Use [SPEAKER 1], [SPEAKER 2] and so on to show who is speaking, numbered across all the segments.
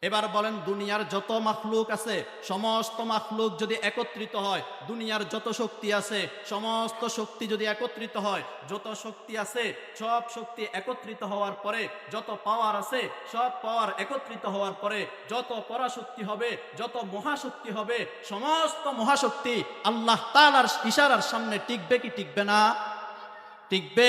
[SPEAKER 1] এবার বলেন, দুনিয়ার যত মাখলুক আছে সমস্ত মাখলুক যদি একত্রিত হয়, দুনিয়ার যত শক্তি আছে সমস্ত শক্তি যদি একত্রিত হয়, যত শক্তি আছে সব শক্তি একত্রিত হওয়ার পরে, যত পাওয়ার আছে সব পাওয়ার একত্রিত হওয়ার পরে যত পরাশক্তি হবে, যত মহাশক্তি হবে, সমস্ত মহাশক্তি আল্লাহ তাআলার ইশারার সামনে টিকবে কি টিকবে না? টিকবে?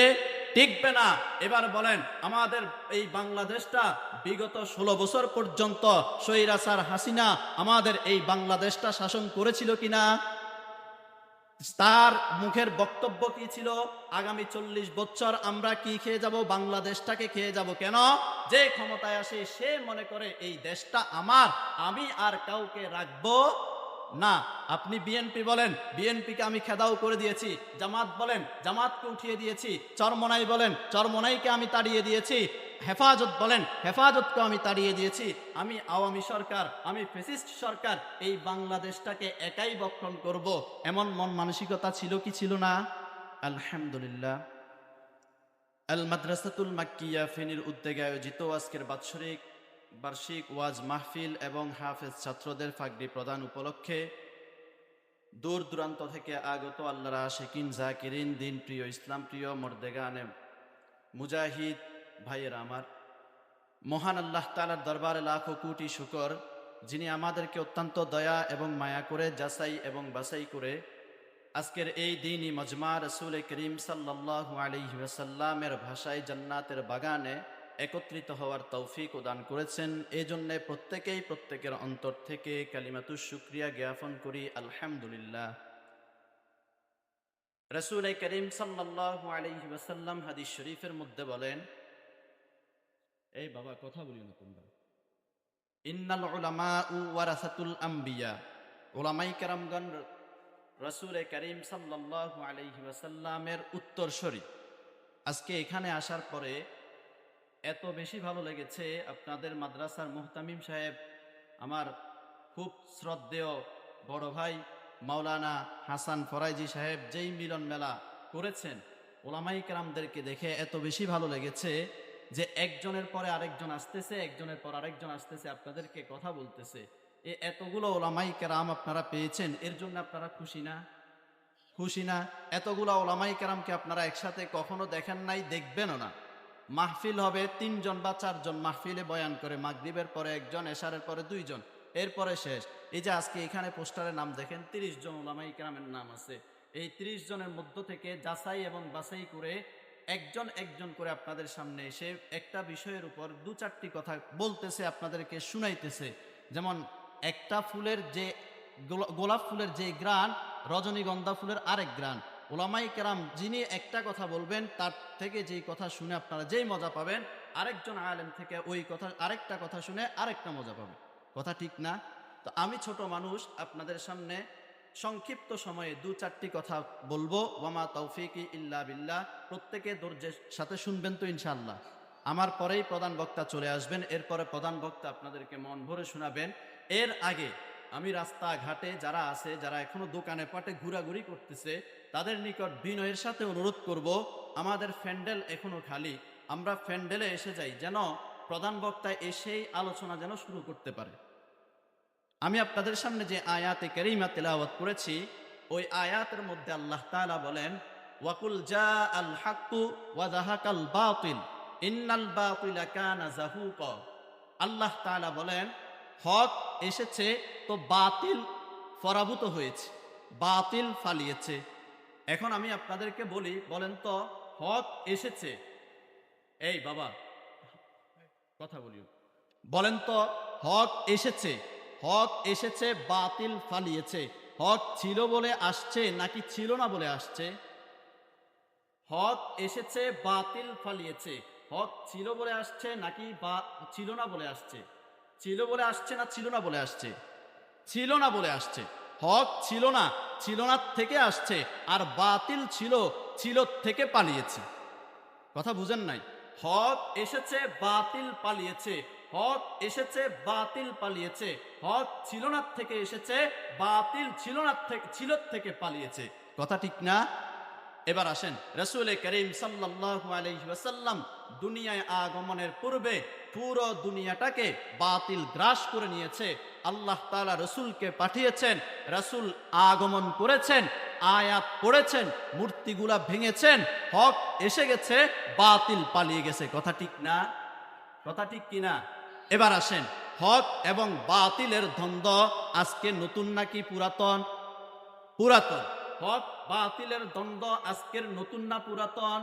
[SPEAKER 1] টিকবে না। এবার বলেন, আমাদের এই বাংলাদেশটা বিগত 16 বছর পর্যন্ত স্বৈরাচার হাসিনা আমাদের এই বাংলাদেশটা শাসন করেছিল কিনা? তার মুখের বক্তব্য কি ছিল? আগামী 40 বছর আমরা কি খেয়ে যাব? বাংলাদেশটাকে খেয়ে যাব। কেন? যে ক্ষমতায় আসে সে মনে করে এই দেশটা আমার, আমি আর কাউকে রাখবো না। আপনি বিএনপি বলেন, বিএনপিকে আমি খেদাও করে দিয়েছি। জামাত বলেন, জামাতকে উঠিয়ে দিয়েছি। চরমনাই বলেন, চরমনাইকে আমি তাড়িয়ে দিয়েছি। হেফাজত বলেন, হেফাজতকে আমি তাড়িয়ে দিয়েছি। আমি আওয়ামী সরকার, আমি ফ্যাসিস্ট সরকার, এই বাংলাদেশটাকে একাই বক্ষণ করব, এমন মন মানসিকতা ছিল কি ছিল না? আলহামদুলিল্লাহ। আল মাদ্রাসাতুল মাক্কিয়া ফেনীর উদ্যোগে আয়োজিত আজকের বার্ষিক ওয়াজ মাহফিল এবং হাফেজ ছাত্রদের পাগড়ি প্রদান উপলক্ষে দূর দূরান্ত থেকে আগত আল্লাহর আশিকিন, জাকিরিন, দিন প্রিয়, ইসলাম প্রিয়, মর্দেগানে মুজাহিদ ভাইয়েরা আমার, মহান আল্লাহ তাআলার দরবারে লাখো কোটি শুকর, যিনি আমাদেরকে অত্যন্ত দয়া এবং মায়া করে যাচাই এবং বাছাই করে আজকের এই দিনই মজমা রাসূল করিম সাল্লাল্লাহু আলাইহি ওয়াসাল্লামের ভাষায় জান্নাতের বাগানে একত্রিত হওয়ার তৌফিক দান করেছেন। এই জন্য প্রত্যেকেই প্রত্যেকের অন্তর থেকে কালিমাতুশ শুকরিয়া জ্ঞাপন করি, আলহামদুলিল্লাহ। রাসূল করিম সাল্লাল্লাহু আলাইহি ওয়াসাল্লাম হাদিস শরীফের মধ্যে বলেন, এই বাবা কথা বলি না তোমরা, ইন্নাল উলামাউ ওয়ারাসাতুল আম্বিয়া, উলামায়ে কেরামগণ রাসূল করিম সাল্লাল্লাহু আলাইহি ওয়াসাল্লামের উত্তরসূরি। আজকে এখানে আসার পরে এত বেশি ভালো লেগেছে, আপনাদের মাদ্রাসার মুহতামিম সাহেব, আমার খুব শ্রদ্ধেয় বড় ভাই মাওলানা হাসান ফরাইজি সাহেব যেই মিলন মেলা করেছেন, ওলামায়ে কেরামদেরকে দেখে এত বেশি ভালো লেগেছে যে একজনের পরে আরেকজন আসতেছে, একজনের পর আরেকজন আসতেছে, আপনাদেরকে কথা বলতেছে। এতগুলো ওলামায়ে কেরাম আপনারা পেয়েছেন, এর জন্য আপনারা খুশি না? খুশি না? এতগুলো ওলামায়ে কেরামকে আপনারা একসাথে কখনো দেখেন নাই, দেখবেনও না। মাহফিল হবে 3 জন বা 4 জন মাহফিলে বয়ান করে, মাগরিবের পরে একজন, এশারের পরে 2 জন, এরপরে শেষ। এই যে আজকে এখানে পোস্টারে নাম দেখেন, 30 জন উলামায়ে কেরামের নাম আছে। এই 30 জনের মধ্য থেকে যাচাই এবং বাছাই করে একজন একজন করে আপনাদের সামনে এসে একটা বিষয়ের উপর 2-4টি কথা বলতেছে, আপনাদেরকে শুনাইতেছে। যেমন একটা ফুলের যে গোলাপ ফুলের যে গ্রান, রজনীগন্ধা ফুলের আরেক গ্রান। ওলামায়ে কেরাম যিনি একটা কথা বলবেন, তার থেকে যেই কথা শুনে আপনারা যেই মজা পাবেন, আরেকজন আলেম থেকে ওই কথা, আরেকটা কথা শুনে আরেকটা মজা পাবেন। কথা ঠিক না? তো আমি ছোট মানুষ, আপনাদের সামনে সংক্ষিপ্ত সময়ে 2-4টি কথা বলবো। ওয়ামা তৌফিকি ইল্লা বিল্লাহ। প্রত্যেকে ধৈর্যের সাথে শুনবেন তো ইনশাআল্লাহ। আমার পরেই প্রধান বক্তা চলে আসবেন, এরপরে প্রধান বক্তা আপনাদেরকে মন ভরে শোনাবেন। এর আগে আমি রাস্তাঘাটে যারা আছে, যারা এখনো দোকানে পাটে ঘোরাঘুরি করতেছে, তাদের নিকট বিনয়ের সাথে অনুরোধ করব, আমাদের প্যান্ডেল এখনো খালি, আমরা প্যান্ডেলে এসে যাই, যেন প্রধান বক্তা এসেই আলোচনা যেন শুরু করতে পারে। আমি আপনাদের সামনে যে আয়াতে কারিমা তেলাওয়াত করেছি, ওই আয়াতের মধ্যে আল্লাহ তাআলা বলেন, ওয়াকুল জাআল হাক্কু ওয়া যাহাকাল বাতিল ইন্নাল বাতিলা কানা যাহুকা। আল্লাহ তাআলা বলেন, হক এসেছে তো বাতিল পরাভূত হয়েছে, বাতিল পালিয়েছে। এখন আমি আপনাদেরকে বলি, বলেন তো, হক এসেছে, এই বাবা কথা বলিও, বলেন তো, হক এসেছে, হক এসেছে, বাতিল পালিয়েছে। হক ছিল বলে আসছে নাকি ছিল না বলে আসছে? হক এসেছে, বাতিল পালিয়েছে। হক ছিল বলে আসছে নাকি ছিল না বলে আসছে? ছিল বলে আসছে না ছিল না বলে আসছে? ছিল না বলে আসছে। হক ছিল না, ছিল না থেকে আসছে, আর বাতিল ছিল, ছিল থেকে পালিয়েছে। কথা বুঝেন নাই? হক এসেছে, বাতিল পালিয়েছে। হক এসেছে, বাতিল পালিয়েছে। হক ছিল না থেকে এসেছে, বাতিল ছিল থেকে পালিয়েছে। কথা ঠিক না? এবার আসেন, রাসূল করিম সাল্লাল্লাহু আলাইহি ওয়াসাল্লাম দুনিয়ায় আগমনের পূর্বে পুরো দুনিয়াটাকে বাতিল গ্রাস করে নিয়েছে। আল্লাহ তাআলা রসুলকে পাঠিয়েছেন, রসুল আগমন করেছেন, আয়াত পড়েছেন, মূর্তিগুলা ভেঙেছেন, হক এসে গেছে, বাতিল পালিয়ে গেছে। কথা ঠিক না? কথা ঠিক কিনা? এবার আসেন, হক এবং বাতিলের দ্বন্দ্ব আজকে নতুন নাকি পুরাতন? পুরাতন। হক বাতিলের দ্বন্দ্ব আজকের নতুন না পুরাতন?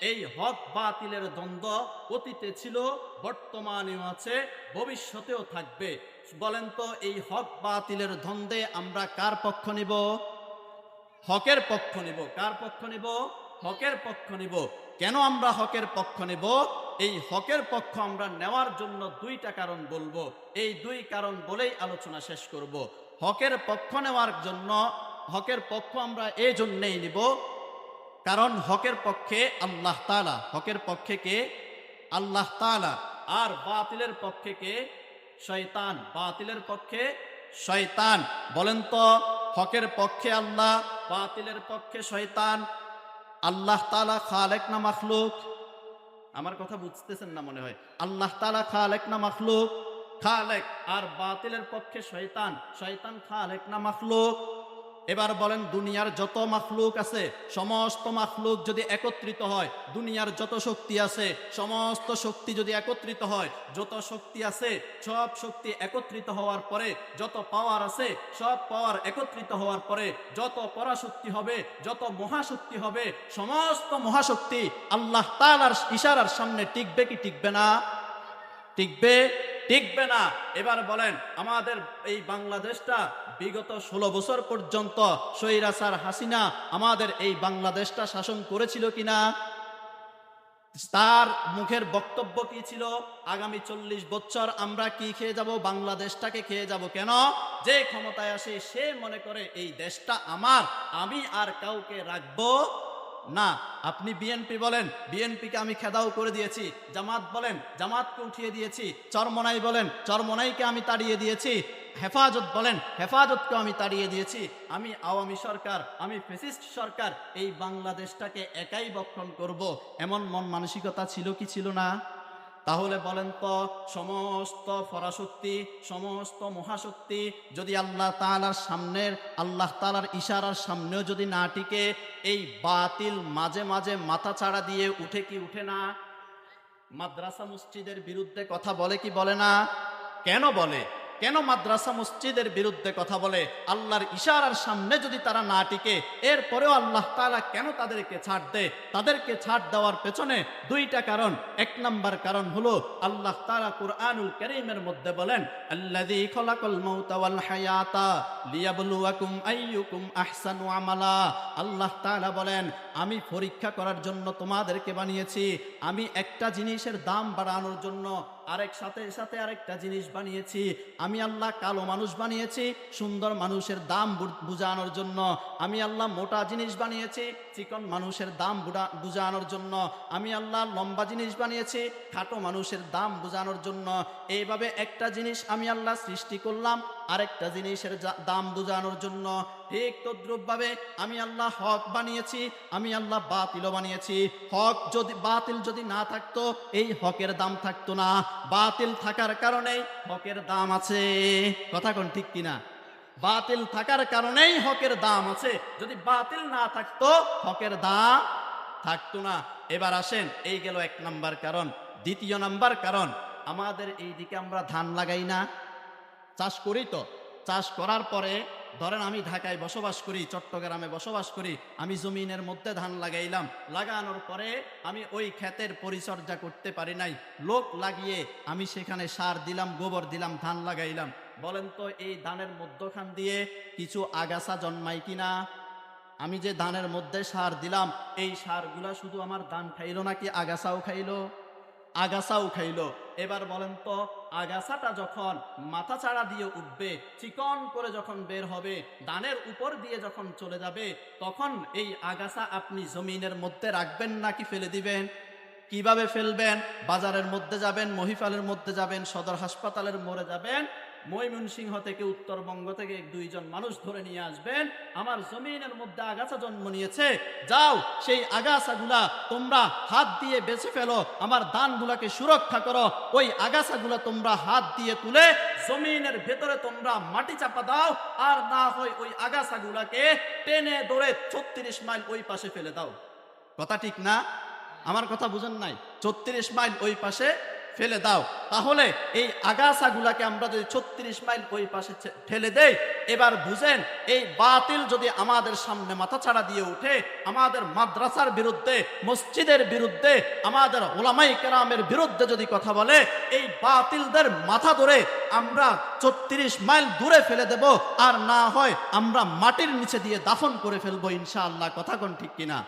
[SPEAKER 1] এই হক বাতিলের দ্বন্দ্ব অতীতে ছিল, বর্তমানেও আছে, ভবিষ্যতেও থাকবে। বলেন তো, এই হক বাতিলের দ্বন্দ্বে আমরা কার পক্ষ নিব? হকের পক্ষ নিব। কার পক্ষ নিব? হকের পক্ষ নিব। কেন আমরা হকের পক্ষ নেব? এই হকের পক্ষ আমরা নেওয়ার জন্য দুইটা কারণ বলবো। এই দুই কারণ বলেই আলোচনা শেষ করব। হকের পক্ষ নেওয়ার জন্য, হকের পক্ষ আমরা এই জন্যেই নিব কারণ হকের পক্ষে আল্লাহ তাআলা। হকের পক্ষে কে? আল্লাহ তাআলা। আর বাতিলের পক্ষে কে? শয়তান। বাতিলের পক্ষে শয়তান। বলেন তো, হকের পক্ষে আল্লাহ, বাতিলের পক্ষে শয়তান। আল্লাহ তাআলা খালেক না মাখলুক? আমার কথা বুঝতেছেন না মনে হয়। আল্লাহ তাআলা খালেক না মাখলুক? খালেক। আর বাতিলের পক্ষে শয়তান, শয়তান খালেক না মাখলুক? এবার বলেন, দুনিয়ার যত মাখলুক আছে, সমস্ত মাখলুক যদি একত্রিত হয়, দুনিয়ার যত শক্তি আছে, সমস্ত শক্তি যদি একত্রিত হয়, যত শক্তি আছে সব শক্তি একত্রিত হওয়ার পরে, যত পাওয়ার আছে সব পাওয়ার একত্রিত হওয়ার পরে যত পরাশক্তি হবে, যত মহাশক্তি হবে, সমস্ত মহাশক্তি আল্লাহ তাআলার ইশারার সামনে টিকবে কি টিকবে না? টিকবে? টিকবে না। এবার বলেন, আমাদের এই বাংলাদেশটা বিগত 16 বছর পর্যন্ত স্বৈরাচার হাসিনা আমাদের এই বাংলাদেশটা শাসন করেছিল কিনা? তার মুখের বক্তব্য কি ছিল? আগামী 40 বছর আমরা কি খেয়ে যাব? বাংলাদেশটাকে খেয়ে যাব। কেন? যে ক্ষমতায় আসে সে মনে করে এই দেশটা আমার, আমি আর কাউকে রাখবো না। আপনি বিএনপি বলেন, বিএনপিকে আমি খেদাও করে দিয়েছি। জামাত বলেন, জামাতকে উঠিয়ে দিয়েছি। চরমনাই বলেন, চরমনাইকে আমি তাড়িয়ে দিয়েছি। হেফাজত বলেন, হেফাজতকে আমি তাড়িয়ে দিয়েছি। আমি আওয়ামী সরকার, আমি ফ্যাসিস্ট সরকার, এই বাংলাদেশটাকে একাই বক্ষণ করব, এমন মন মানসিকতা ছিল কি ছিল না? তাহলে বলেন তো, সমস্ত পরাশক্তি, সমস্ত মহাশক্তি যদি আল্লাহ তাআলার সামনের, আল্লাহ তাআলার ইশারার সামনেও যদি না টিকে, এই বাতিল মাঝে মাঝে মাথা ছাড়া দিয়ে উঠে কি উঠে না? মাদ্রাসা মসজিদের বিরুদ্ধে কথা বলে কি বলে না? কেন বলে? কেন মাদ্রাসা মসজিদের বিরুদ্ধে কথা বলে? আল্লাহর ইশারার সামনে যদি তারা না টিকে, এরপরেও আল্লাহ তাআলা কেন তাদেরকে ছাড় দেয়? তাদেরকে ছাড় দেওয়ার পেছনে দুইটা কারণ। এক নাম্বার কারণ হলো, আল্লাহ তাআলা কুরআনুল কারীমের মধ্যে বলেন, আল্লাযী খলাকাল মাউতা ওয়াল হায়াতা লিয়াবলুয়াকুম আইয়ুকুম আহসানু আমালা। আল্লাহ তাআলা বলেন, আমি পরীক্ষা করার জন্য তোমাদেরকে বানিয়েছি। আমি একটা জিনিসের দাম বাড়ানোর জন্য আরেক সাথে সাথে আরেকটা জিনিস বানিয়েছি। আমি আল্লাহ কালো মানুষ বানিয়েছি সুন্দর মানুষের দাম বুঝানোর জন্য। আমি আল্লাহ মোটা জিনিস বানিয়েছি চিকন মানুষের দাম বুঝানোর জন্য। আমি আল্লাহ লম্বা জিনিস বানিয়েছি খাটো মানুষের দাম বুঝানোর জন্য। এইভাবে একটা জিনিস আমি আল্লাহ সৃষ্টি করলাম আরেকটা জিনিসের দাম বুঝানোর জন্য। ঠিক তদ্রূপভাবে আমি আল্লাহ হক বানিয়েছি, আমি আল্লাহ বাতিলও বানিয়েছি। হক যদি, বাতিল যদি না থাকতো এই হকের দাম থাকতো না। বাতিল থাকার কারণেই হকের দাম আছে। কথা কোন ঠিক কিনা? বাতিল থাকার কারণেই হকের দাম আছে। যদি বাতিল না থাকতো হকের দাম থাকতো না। এবার আসেন, এই গেল এক নাম্বার কারণ। দ্বিতীয় নাম্বার কারণ, আমাদের এই দিকে আমরা ধান লাগাই না, চাষ করি তো। চাষ করার পরে ধরেন আমি ঢাকায় বসবাস করি, চট্টগ্রামে বসবাস করি, আমি জমিনের মধ্যে ধান লাগাইলাম। লাগানোর পরে আমি ওই ক্ষেতের পরিচর্যা করতে পারি নাই, লোক লাগিয়ে আমি সেখানে সার দিলাম, গোবর দিলাম, ধান লাগাইলাম। বলেন তো এই ধানের মধ্যখান দিয়ে কিছু আগাছা জন্মায় কিনা? আমি যে ধানের মধ্যে সার দিলাম এই সারগুলা শুধু আমার ধান খাইলো নাকি আগাছাও খাইলো? আগাছাও খাইলো। এবার বলেন তো আগাছাটা যখন মাথা চাড়া দিয়ে উঠবে, চিকন করে যখন বের হবে, ধানের উপর দিয়ে যখন চলে যাবে, তখন এই আগাছা আপনি জমিনের মধ্যে রাখবেন নাকি ফেলে দিবেন? কিভাবে ফেলবেন? বাজারের মধ্যে যাবেন, মহিফালের মধ্যে যাবেন, সদর হাসপাতালের মোড়ে যাবেন, ময়মনসিংহ থেকে উত্তরবঙ্গ থেকে 2জন মানুষ ধরে নিয়ে আসবেন। আমার জমিনের মধ্যে আগাছা জন্ম নিয়েছে, যাও সেই আগাছাগুলা তোমরা হাত দিয়ে বেছে ফেলো, আমার ধানগুলাকে সুরক্ষা করো। ওই আগাছাগুলা তোমরা হাত দিয়ে তুলে জমিনের ভেতরে তোমরা মাটি চাপা দাও, আর না হয় ওই আগাছাগুলাকে টেনে ধরে 36 মাইল ওই পাশে ফেলে দাও। কথা ঠিক না? আমার কথা বুঝেন নাই? 36 মাইল ওই পাশে ফেলে দাও। তাহলে এই আগাছাগুলাকে আমরা যদি 36 মাইল ওই পাশে ফেলে দেই, এবার বুঝেন এই বাতিল যদি আমাদের সামনে মাথা ছাড়া দিয়ে উঠে, আমাদের মাদ্রাসার বিরুদ্ধে, মসজিদের বিরুদ্ধে, আমাদের ওলামাই কেরামের বিরুদ্ধে যদি কথা বলে, এই বাতিলদের মাথা ধরে আমরা 36 মাইল দূরে ফেলে দেব, আর না হয় আমরা মাটির নিচে দিয়ে দাফন করে ফেলবো ইনশাআল্লাহ। কথা কোন ঠিক কিনা?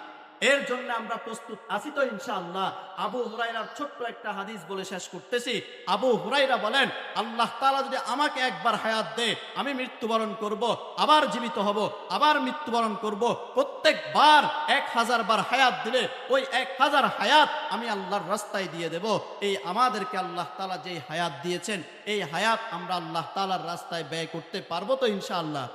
[SPEAKER 1] এর জন্য আমরা প্রস্তুত আছি তো ইনশাআল্লাহ। আবু হুরায়রার ছোট্ট একটা হাদিস বলে শেষ করতেছি। আবু হুরায়রা বলেন, আল্লাহ তাআলা যদি আমাকে একবার হায়াত দেয়, আমি মৃত্যুবরণ করব, আবার জীবিত হব, আবার মৃত্যুবরণ করব। প্রত্যেকবার 1000 বার হায়াত দিলে ওই 1000 হায়াত আমি আল্লাহর রাস্তায় দিয়ে দেব। এই আমাদেরকে আল্লাহ তাআলা যেই হায়াত দিয়েছেন, এই হায়াত আমরা আল্লাহ তাআলার রাস্তায় ব্যয় করতে পারবো তো ইনশাআল্লাহ।